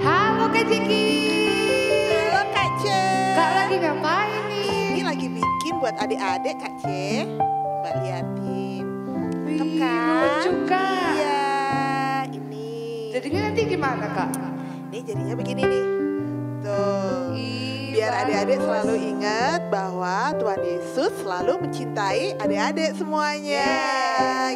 Halo Kak Jeki. Halo Kak C. Kak lagi ngapain nih? Ini lagi bikin buat adik-adik Kak C. Mbak liatin. Tuh Wih, kan? lucu Kak. Iya, ini. Jadinya nanti gimana Kak? Ini jadinya begini nih. Tuh. Ih, Biar adik-adik bagus. selalu ingat bahwa Tuhan Yesus selalu mencintai adik-adik semuanya.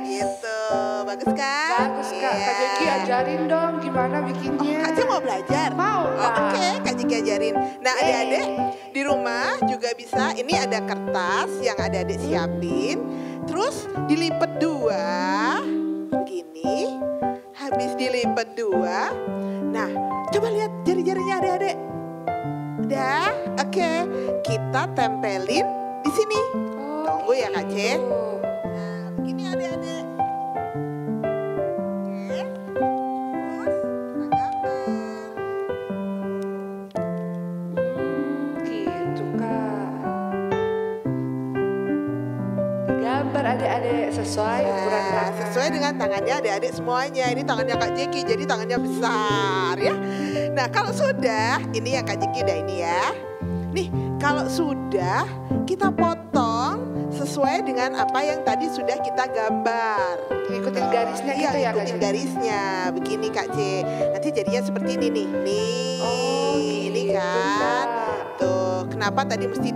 Gitu. Bagus kan? Bagus Kak. Iya. Kak Jeki ajarin dong gimana bikinnya. Kak C mau belajar? Mau Oh, Kak. Oke, Kak Jeki ajarin. Nah, adik-adik di rumah juga bisa. Ini ada kertas yang adik-adik siapin. Terus dilipat dua, begini. Habis dilipat dua. Nah, coba lihat jari-jarinya adik-adik. Udah, oke. Kita tempelin di sini. Oh, Tunggu ya Kak C. gitu. Nah, begini adik-adik. Oke. Terus kita gambar. Gitu Kak. Gambar adik-adik sesuai ukuran Nah, tangan. sesuai dengan tangannya adik-adik semuanya. Ini tangannya Kak Jeki, jadi tangannya besar ya. Nah, kalau sudah, ini yang Kak Jeki udah ini ya. Nih, kalau sudah kita potong sesuai dengan apa yang tadi sudah kita gambar. Ngikutin garisnya Iya, gitu ya Kak ikutin Jeki? garisnya. Begini Kak C. Nanti jadinya seperti ini nih. Nih, Oh, ini gitu, kan. Kak. Tuh, kenapa tadi mesti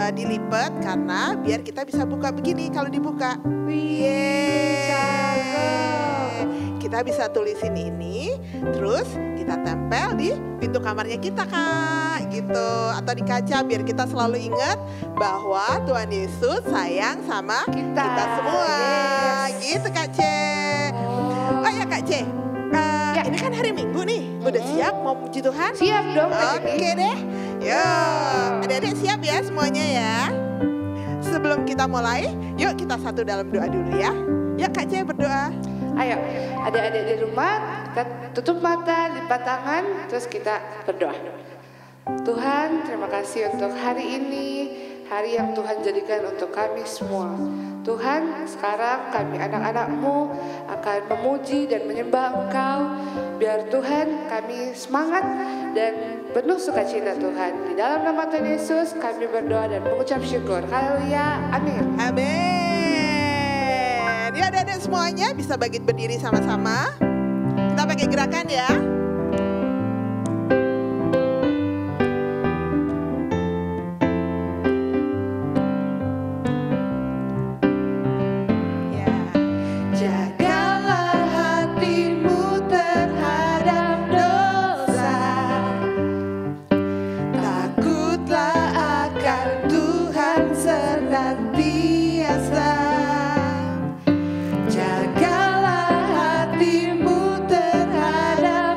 dilipat? Karena biar kita bisa buka begini kalau dibuka. Wih, cakep. Kita bisa tulisin ini, terus kita tempel di pintu kamarnya kita Kak, gitu. Atau di kaca biar kita selalu ingat bahwa Tuhan Yesus sayang sama kita semua. Yes. Gitu Kak C. Oh ya Kak C, Ya. ini kan hari Minggu nih, udah siap mau puji Tuhan? Siap dong Kak Jeki. Oke deh, yuk adik-adik siap ya semuanya ya. Sebelum kita mulai, yuk kita satu dalam doa dulu ya. Yuk Kak C berdoa. Ayo, adik-adik di rumah, kita tutup mata, lipat tangan, terus kita berdoa. Tuhan, terima kasih untuk hari ini, hari yang Tuhan jadikan untuk kami semua. Tuhan, sekarang kami anak-anak-Mu akan memuji dan menyembah Engkau. Biar Tuhan kami semangat dan penuh sukacita Tuhan. Di dalam nama Tuhan Yesus kami berdoa dan mengucap syukur. Haleluya, amin. Amin. Ya adik-adik semuanya bisa berdiri sama-sama. Kita pakai gerakan ya. Ya. Jagalah hatimu terhadap dosa. Takutlah akan Tuhan senantiasa. Jagalah hatimu terhadap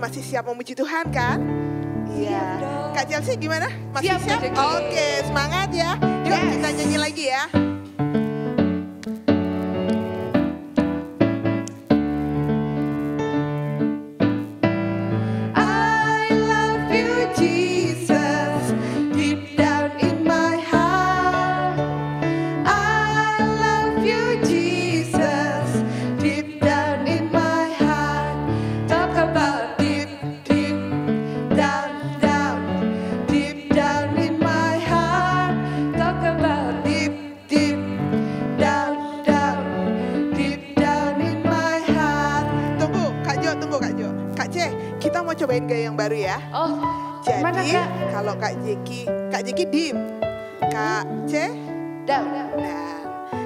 masih siap memuji Tuhan kan? Iya. Kak Chelsea gimana? Masih Siap, siap? Kak Jeki. Oke, semangat ya. Yuk Yes. kita nyanyi lagi ya. I love you, Jesus, deep down in my heart. I love you, Jesus, deep down in my heart. Talk about deep, deep down, down, deep down in my heart. Talk about deep, deep down, down, deep down in my heart. Tunggu Kak Jo. Kak C, kita mau cobain gaya yang baru ya. Oh, mana Jadi Kak? kalau Kak Jeki deep, Kak C Down. dan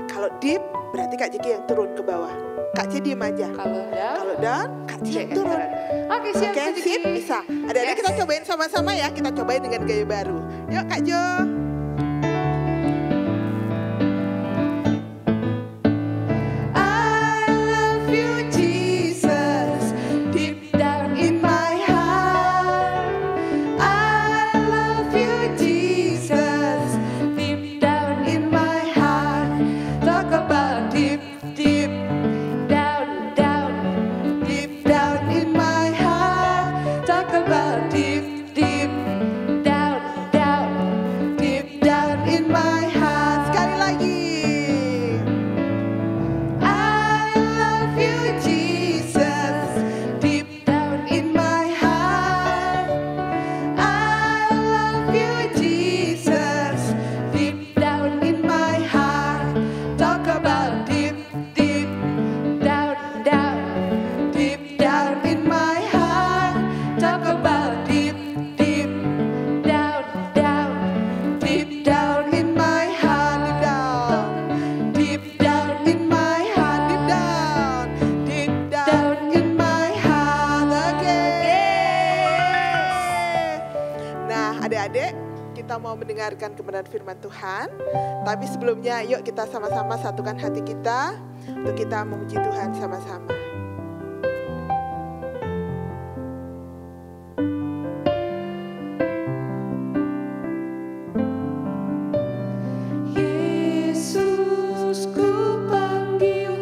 kalau deep berarti Kak Jeki yang turun ke bawah. Kak C diem aja. Kalau down, Kalau down, Kak C yang turun. Oke, siap. Oke, Kak Jeki. sip, bisa. Ada Yes. kita cobain sama-sama ya. Kita cobain dengan gaya baru. Yuk Kak Jo. I love you, Jesus, deep down in my heart. I love you, Jesus, deep down in my heart. Talk about deep, deep down, down, deep down in my heart. Talk about deep, deep down, down, deep down in my heart. Sekali lagi. I love you, Jesus, deep down in my heart. I love you, Jesus, deep down in my heart. Talk about deep, deep down, down, deep down in my heart. Talk about deep, deep down, down, deep down in my heart. Deep down. Deep down in my heart. Deep down. Deep down. Down in my heart. Oke. Yes. Nah, adik-adik, kita mau mendengarkan kebenaran firman Tuhan. Tapi sebelumnya, yuk kita sama-sama satukan hati kita untuk kita memuji Tuhan sama-sama. Yesus ku panggil,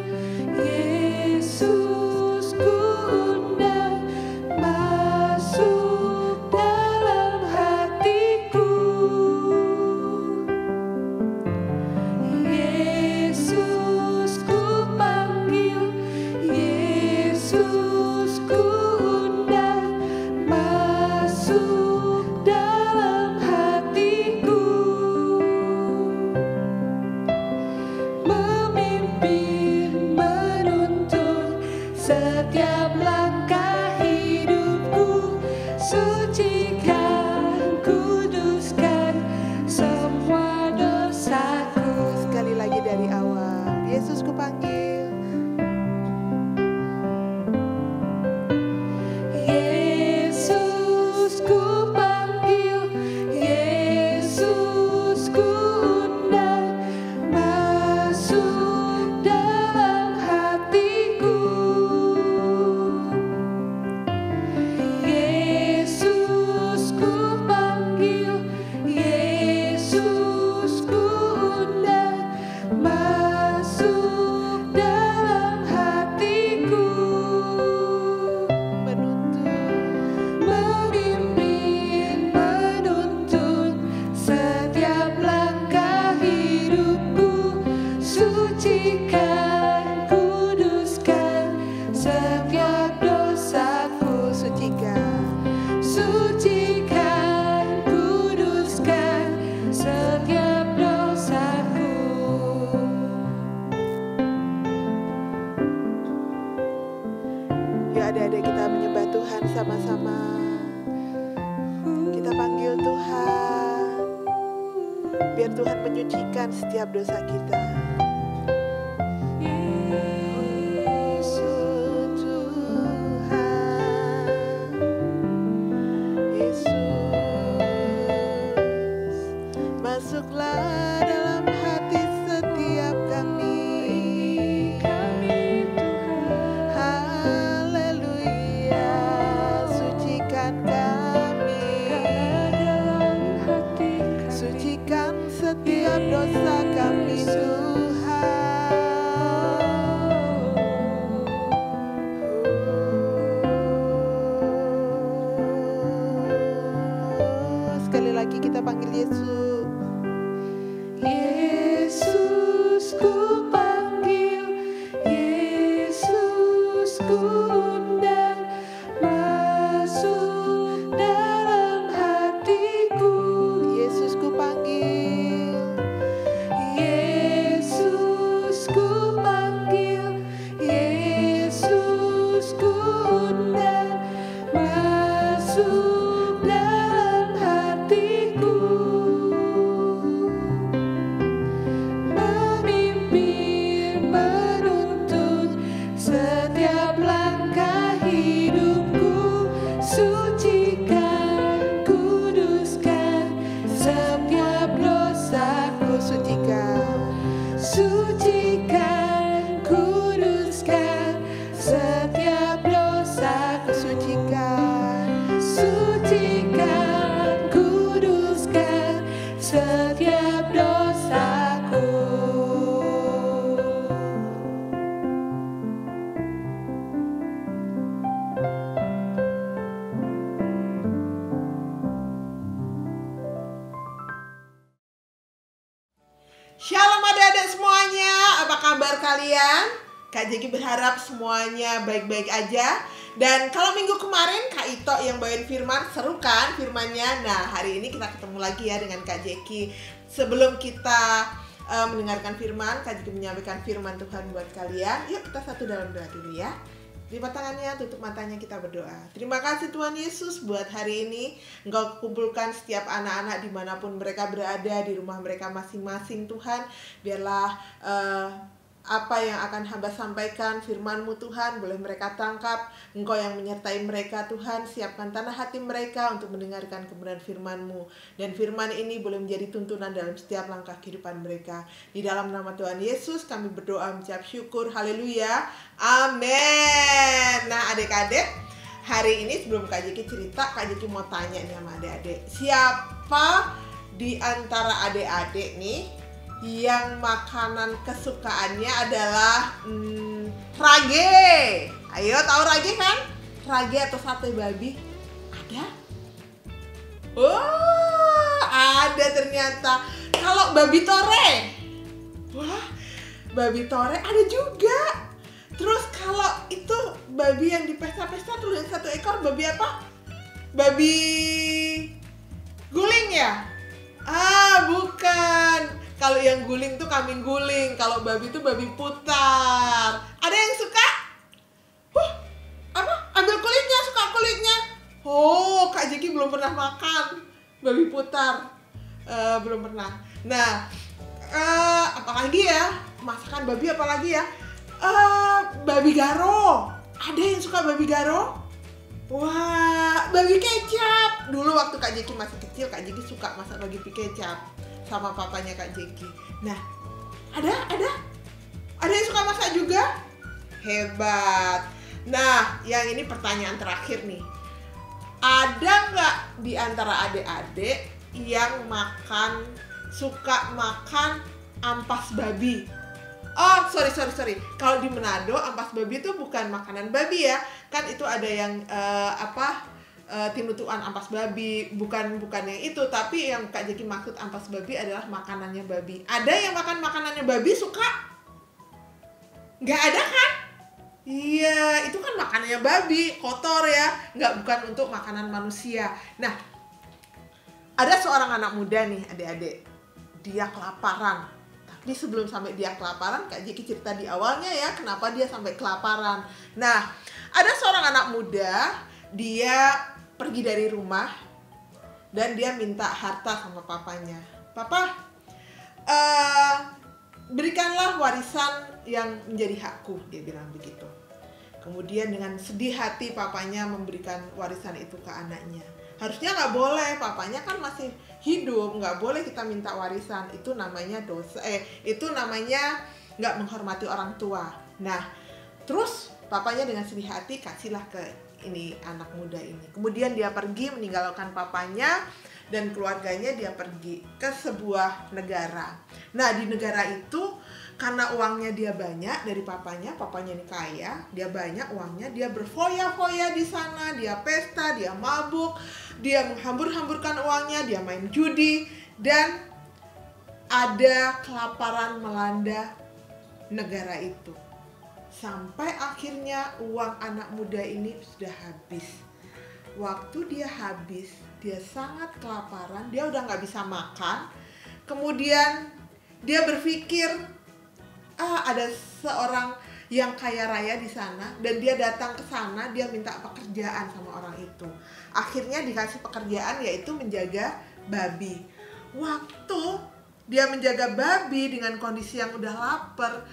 Yesus ku undang, masuk dalam hatiku. Yesus ku panggil, Yesus ku undang, masuk dalam hatiku. Memimpin, menuntun setiap langkah hidupku. Sucikan, kuduskan semua dosaku. Sekali lagi dari awal. Yesus ku panggil. Yesus ku panggil, Yesus ku undang, masuk dalam hatiku. Yesus ku panggil, Yesus ku undang, masuk dalam hatiku. Memimpin, menuntun setiap langkah hidupku. Sucikan, kuduskan setiap dosaku. Sucikan, kuduskan setiap dosaku. Yuk adik-adik kita menyembah Tuhan sama-sama. Kita panggil Tuhan. Biar Tuhan menyucikan setiap dosa kita. Yesus Tuhan, Yesus, masuklah dalam hati setiap kami. Haleluya, setiap dosa kami Tuhan. Sekali lagi kita panggil Yesus. Yesus ku panggil, Yesus ku undang, masuk dalam hatiku. Yesus ku panggil, Yesus ku panggil, Yesus ku undang, masuk dalam hatiku. Memimpin, menuntun setiap langkah hidupku, sucikan, kuduskan setiap dosaku. Sucikan, kuduskan setiap dosaku. Sucikan, kuduskan setiap dosaku. Shalom adik-adik semuanya, apa kabar kalian? Kak Jeki berharap semuanya baik-baik aja. Dan kalau minggu kemarin Kak Ito yang bawain firman, seru kan firmannya? Nah, hari ini kita ketemu lagi ya dengan Kak Jeki. Sebelum kita mendengarkan firman, Kak Jeki menyampaikan firman Tuhan buat kalian. Yuk kita satu dalam doa dulu ya. Lipat tangannya, tutup matanya, kita berdoa. Terima kasih Tuhan Yesus buat hari ini. Engkau kumpulkan setiap anak-anak dimanapun mereka berada, di rumah mereka masing-masing Tuhan. Biarlah apa yang akan hamba sampaikan, firman-Mu Tuhan, boleh mereka tangkap. Engkau yang menyertai mereka Tuhan, siapkan tanah hati mereka untuk mendengarkan kebenaran firman-Mu. Dan firman ini boleh menjadi tuntunan dalam setiap langkah kehidupan mereka. Di dalam nama Tuhan Yesus kami berdoa mengucap syukur, haleluya, amin. Nah adik-adik, hari ini sebelum Kak Jeki cerita, Kak Jeki mau tanya nih sama adik-adik. Siapa di antara adik-adik nih yang makanan kesukaannya adalah rage? Ayo, tahu rage kan? Rage atau sate babi? Ada? Oh, ada ternyata. Kalau babi tore? Wah, babi tore ada juga. Terus kalau itu babi yang di pesta-pesta tuh yang satu ekor, babi apa? Babi guling ya? Ah, bukan. Kalau yang guling tuh kambing guling, kalau babi tuh babi putar. Ada yang suka? Apa? Ambil kulitnya, suka kulitnya. Oh, Kak Jeki belum pernah makan babi putar. Belum pernah. Nah, apalagi ya? Masakan babi apalagi ya? Babi garo. Ada yang suka babi garo? Wah, babi kecap. Dulu waktu Kak Jeki masih kecil, Kak Jeki suka masak babi kecap sama papanya Kak Jeki. Nah, ada yang suka masak juga? Hebat. Nah, yang ini pertanyaan terakhir nih. Ada nggak di antara adik-adik yang suka makan ampas babi? Oh, sorry. Kalau di Manado, ampas babi itu bukan makanan babi ya. Kan itu ada yang tinutuan ampas babi, bukan yang itu. Tapi yang Kak Jeki maksud ampas babi adalah makanannya babi. Ada yang makan makanannya babi suka? Nggak ada kan? Iya, itu kan makanannya babi, kotor ya, bukan untuk makanan manusia. Nah, ada seorang anak muda nih adik-adik, dia kelaparan. Tapi sebelum sampai dia kelaparan, Kak Jeki cerita di awalnya ya, kenapa dia sampai kelaparan. Nah, ada seorang anak muda, dia pergi dari rumah dan dia minta harta sama papanya. Papa, berikanlah warisan yang menjadi hakku, dia bilang begitu. Kemudian dengan sedih hati papanya memberikan warisan itu ke anaknya. Harusnya nggak boleh, papanya kan masih hidup, nggak boleh kita minta warisan. Itu namanya dosa, itu namanya nggak menghormati orang tua. Nah, terus papanya dengan sedih hati kasihlah ke ini anak muda ini. Kemudian dia pergi meninggalkan papanya dan keluarganya dia pergi ke sebuah negara. Nah, di negara itu karena uangnya dia banyak dari papanya ini kaya, dia banyak uangnya, dia berfoya-foya di sana, dia pesta, dia mabuk, dia menghambur-hamburkan uangnya, dia main judi, dan ada kelaparan melanda negara itu. Sampai akhirnya uang anak muda ini sudah habis. Waktu dia habis, dia sangat kelaparan, dia udah nggak bisa makan. Kemudian dia berpikir, ada seorang yang kaya raya di sana, dan dia datang ke sana, dia minta pekerjaan sama orang itu. Akhirnya dikasih pekerjaan, yaitu menjaga babi. Waktu dia menjaga babi dengan kondisi yang udah lapar,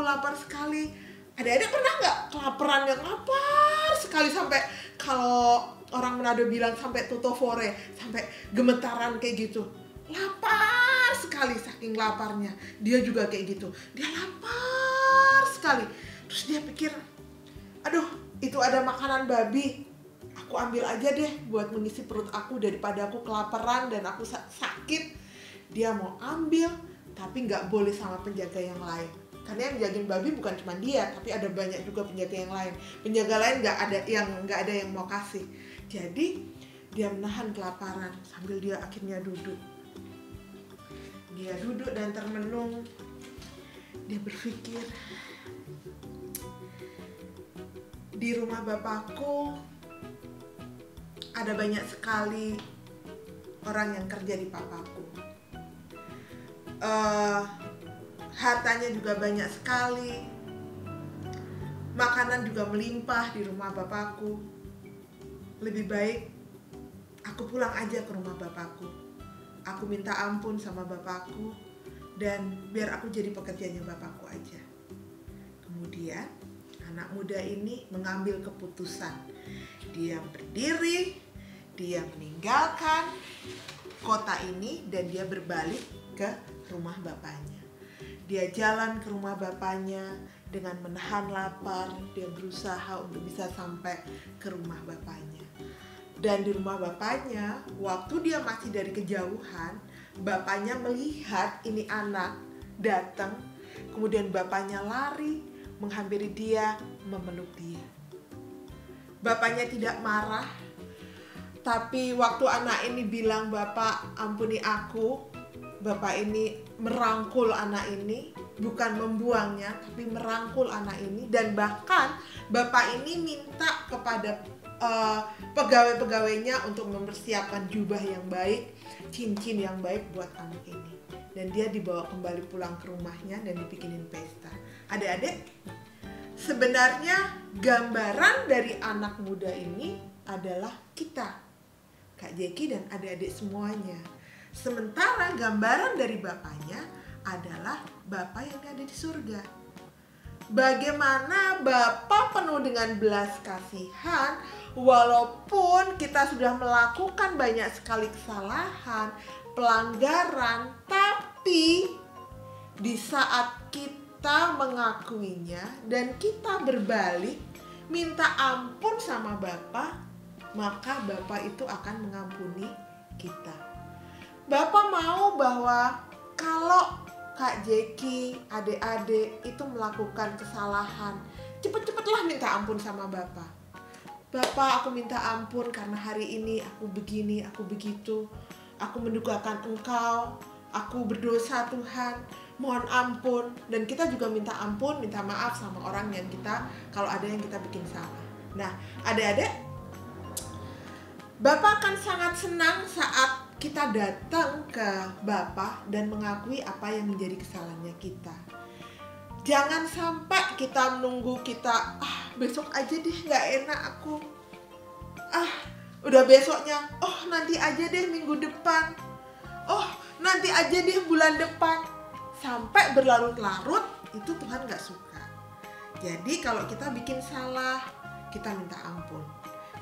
lapar sekali. Adik-adik pernah nggak kelaparan yang lapar sekali sampai kalau orang Manado bilang sampai tutofore, sampai gemetaran kayak gitu. Lapar sekali, saking laparnya. Dia juga kayak gitu. Dia lapar sekali. Terus dia pikir, aduh, itu ada makanan babi. Aku ambil aja deh buat mengisi perut aku daripada aku kelaparan dan aku sakit. Dia mau ambil, tapi nggak boleh sama penjaga yang lain. Karena yang jagain babi bukan cuma dia, tapi ada banyak juga penjaga yang lain. Penjaga lain nggak ada yang mau kasih. Jadi dia menahan kelaparan sambil dia akhirnya duduk. Dia duduk dan termenung. Dia berpikir, di rumah bapakku ada banyak sekali orang yang kerja di papaku. Hartanya juga banyak sekali, makanan juga melimpah di rumah bapakku. Lebih baik aku pulang aja ke rumah bapakku. Aku minta ampun sama bapakku dan biar aku jadi pekerjanya bapakku aja. Kemudian anak muda ini mengambil keputusan. Dia berdiri, dia meninggalkan kota ini dan dia berbalik ke rumah bapaknya. Dia jalan ke rumah bapaknya dengan menahan lapar. Dia berusaha untuk bisa sampai ke rumah bapaknya. Dan di rumah bapaknya, waktu dia masih dari kejauhan, bapaknya melihat ini anak datang. Kemudian bapaknya lari, menghampiri dia, memeluk dia. Bapaknya tidak marah. Tapi waktu anak ini bilang, "Bapak, ampuni aku," bapak ini merangkul anak ini, bukan membuangnya, tapi merangkul anak ini. Dan bahkan bapak ini minta kepada pegawai-pegawainya untuk mempersiapkan jubah yang baik, cincin yang baik buat anak ini. Dan dia dibawa kembali pulang ke rumahnya dan dibikinin pesta. Adik-adik, sebenarnya gambaran dari anak muda ini adalah kita, Kak Jeki dan adik-adik semuanya. Sementara gambaran dari bapaknya adalah Bapa yang ada di surga. Bagaimana Bapa penuh dengan belas kasihan, walaupun kita sudah melakukan banyak sekali kesalahan, pelanggaran, tapi di saat kita mengakuinya dan kita berbalik minta ampun sama Bapa, maka Bapa itu akan mengampuni kita. Bapa mau bahwa kalau Kak Jeki, adik-adik itu melakukan kesalahan, cepet-cepetlah minta ampun sama Bapak. Bapak, aku minta ampun karena hari ini aku begini, aku begitu. Aku mendugakan Engkau, aku berdosa Tuhan, mohon ampun. Dan kita juga minta ampun, minta maaf sama orang yang kita, kalau ada yang kita bikin salah. Nah, adik-adik, Bapak akan sangat senang saat kita datang ke Bapa dan mengakui apa yang menjadi kesalahannya kita. Jangan sampai kita menunggu kita, besok aja deh gak enak aku. Udah besoknya, nanti aja deh minggu depan. Nanti aja deh bulan depan. Sampai berlarut-larut, itu Tuhan gak suka. Jadi kalau kita bikin salah, kita minta ampun.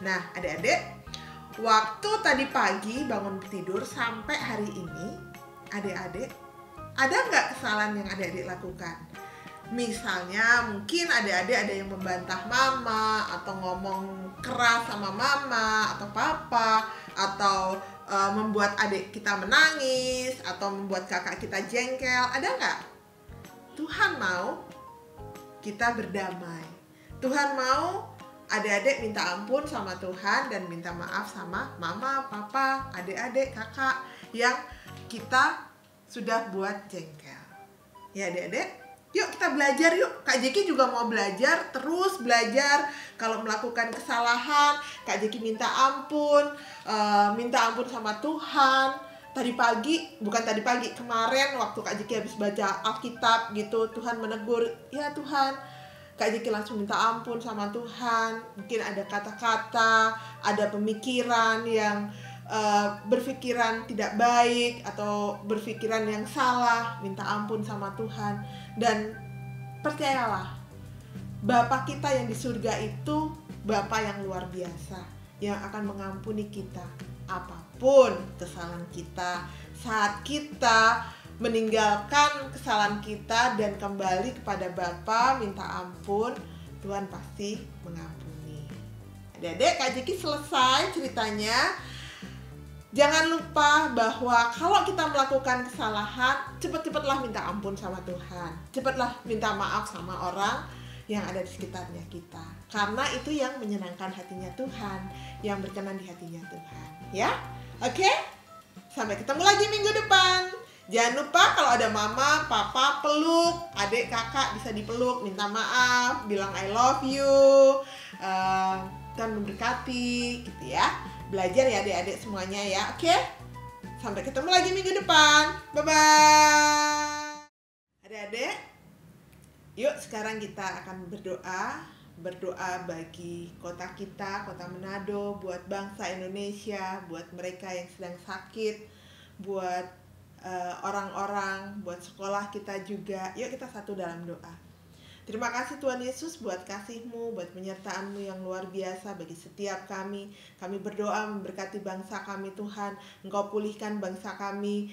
Nah, adik-adik, waktu tadi pagi bangun tidur sampai hari ini, adik-adik, ada nggak kesalahan yang adik-adik lakukan? Misalnya mungkin adik-adik ada yang membantah mama, atau ngomong keras sama mama, atau papa, atau membuat adik kita menangis atau membuat kakak kita jengkel? Ada nggak? Tuhan mau kita berdamai. Tuhan mau adik-adik minta ampun sama Tuhan dan minta maaf sama mama, papa, adik-adik, kakak yang kita sudah buat jengkel. Ya adik-adik, yuk kita belajar yuk. Kak Jeki juga mau belajar, terus belajar. Kalau melakukan kesalahan, Kak Jeki minta ampun sama Tuhan. Kemarin waktu Kak Jeki habis baca Alkitab gitu, Tuhan menegur, ya Tuhan, Kak Jeki langsung minta ampun sama Tuhan. Mungkin ada kata-kata, ada pemikiran yang berpikiran tidak baik atau berpikiran yang salah, minta ampun sama Tuhan. Dan percayalah, Bapa kita yang di surga itu Bapa yang luar biasa, yang akan mengampuni kita apapun kesalahan kita. Saat kita meninggalkan kesalahan kita dan kembali kepada Bapa, minta ampun, Tuhan pasti mengampuni. Adik-adik, Kak Jeki selesai ceritanya. Jangan lupa bahwa kalau kita melakukan kesalahan, cepat-cepatlah minta ampun sama Tuhan. Cepatlah minta maaf sama orang yang ada di sekitarnya kita. Karena itu yang menyenangkan hatinya Tuhan, yang berkenan di hatinya Tuhan. Ya, oke? Sampai ketemu lagi minggu depan. Jangan lupa kalau ada mama, papa, peluk. Adik, kakak bisa dipeluk, minta maaf, bilang I love you. Tuhan memberkati, gitu ya. Belajar ya adik-adik semuanya ya, oke? Sampai ketemu lagi minggu depan. Bye-bye. Adik-adik, yuk sekarang kita akan berdoa. Berdoa bagi kota kita, kota Manado, buat bangsa Indonesia, buat mereka yang sedang sakit, buat orang-orang, buat sekolah kita juga. Yuk kita satu dalam doa. Terima kasih Tuhan Yesus buat kasih-Mu, buat penyertaan-Mu yang luar biasa bagi setiap kami. Kami berdoa memberkati bangsa kami Tuhan. Engkau pulihkan bangsa kami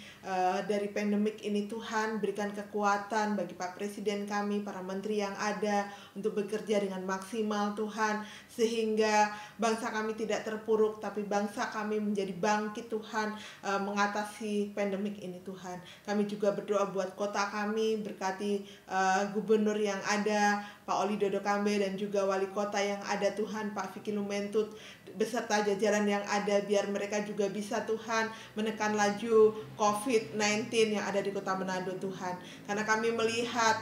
dari pandemik ini Tuhan. Berikan kekuatan bagi Pak Presiden kami, para menteri yang ada untuk bekerja dengan maksimal Tuhan. Sehingga bangsa kami tidak terpuruk, tapi bangsa kami menjadi bangkit Tuhan, mengatasi pandemik ini Tuhan. Kami juga berdoa buat kota kami, berkati gubernur yang ada, Pak Oli Dodo Kambe, dan juga wali kota yang ada Tuhan, Pak Vicky Lumentut, beserta jajaran yang ada, biar mereka juga bisa Tuhan menekan laju COVID-19 yang ada di kota Manado Tuhan. Karena kami melihat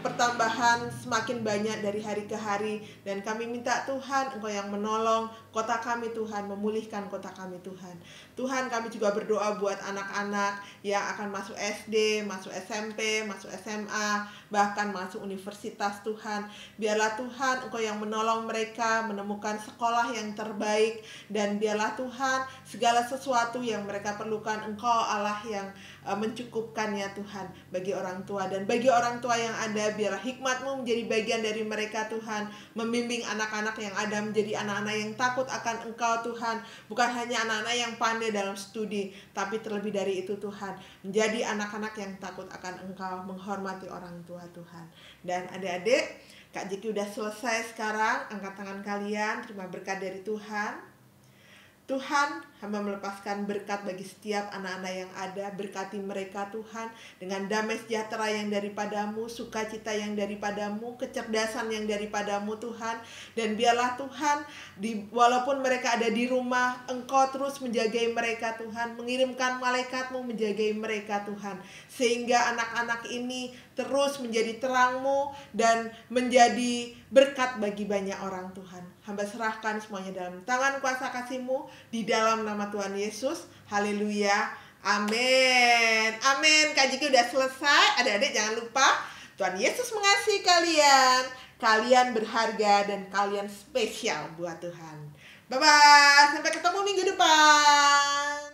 pertambahan semakin banyak dari hari ke hari, dan kami minta Tuhan Engkau yang menolong kota kami Tuhan, memulihkan kota kami Tuhan. Tuhan, kami juga berdoa buat anak-anak yang akan masuk SD, masuk SMP, masuk SMA, bahkan masuk universitas Tuhan. Biarlah Tuhan Engkau yang menolong mereka menemukan sekolah yang terbaik, dan biarlah Tuhan segala sesuatu yang mereka perlukan Engkau Allah yang mencukupkan ya Tuhan bagi orang tua. Dan bagi orang tua yang ada, biarlah hikmat-Mu menjadi bagian dari mereka Tuhan, membimbing anak-anak yang ada menjadi anak-anak yang takut akan Engkau Tuhan. Bukan hanya anak-anak yang pandai dalam studi, tapi terlebih dari itu Tuhan, menjadi anak-anak yang takut akan Engkau, menghormati orang tua Tuhan. Dan adik-adik, Kak Jeki udah selesai sekarang. Angkat tangan kalian, terima berkat dari Tuhan. Tuhan, hamba melepaskan berkat bagi setiap anak-anak yang ada. Berkati mereka Tuhan dengan damai sejahtera yang daripadamu, sukacita yang daripadamu, kecerdasan yang daripadamu Tuhan. Dan biarlah Tuhan, walaupun mereka ada di rumah, Engkau terus menjagai mereka Tuhan, mengirimkan malaikat-Mu menjagai mereka Tuhan, sehingga anak-anak ini terus menjadi terang-Mu dan menjadi berkat bagi banyak orang Tuhan. Hamba serahkan semuanya dalam tangan kuasa kasih-Mu, di dalam nama Tuhan Yesus. Haleluya. Amin. Amin. Kak Jeki udah selesai. Adik-adik jangan lupa, Tuhan Yesus mengasihi kalian. Kalian berharga dan kalian spesial buat Tuhan. Bye-bye. Sampai ketemu minggu depan.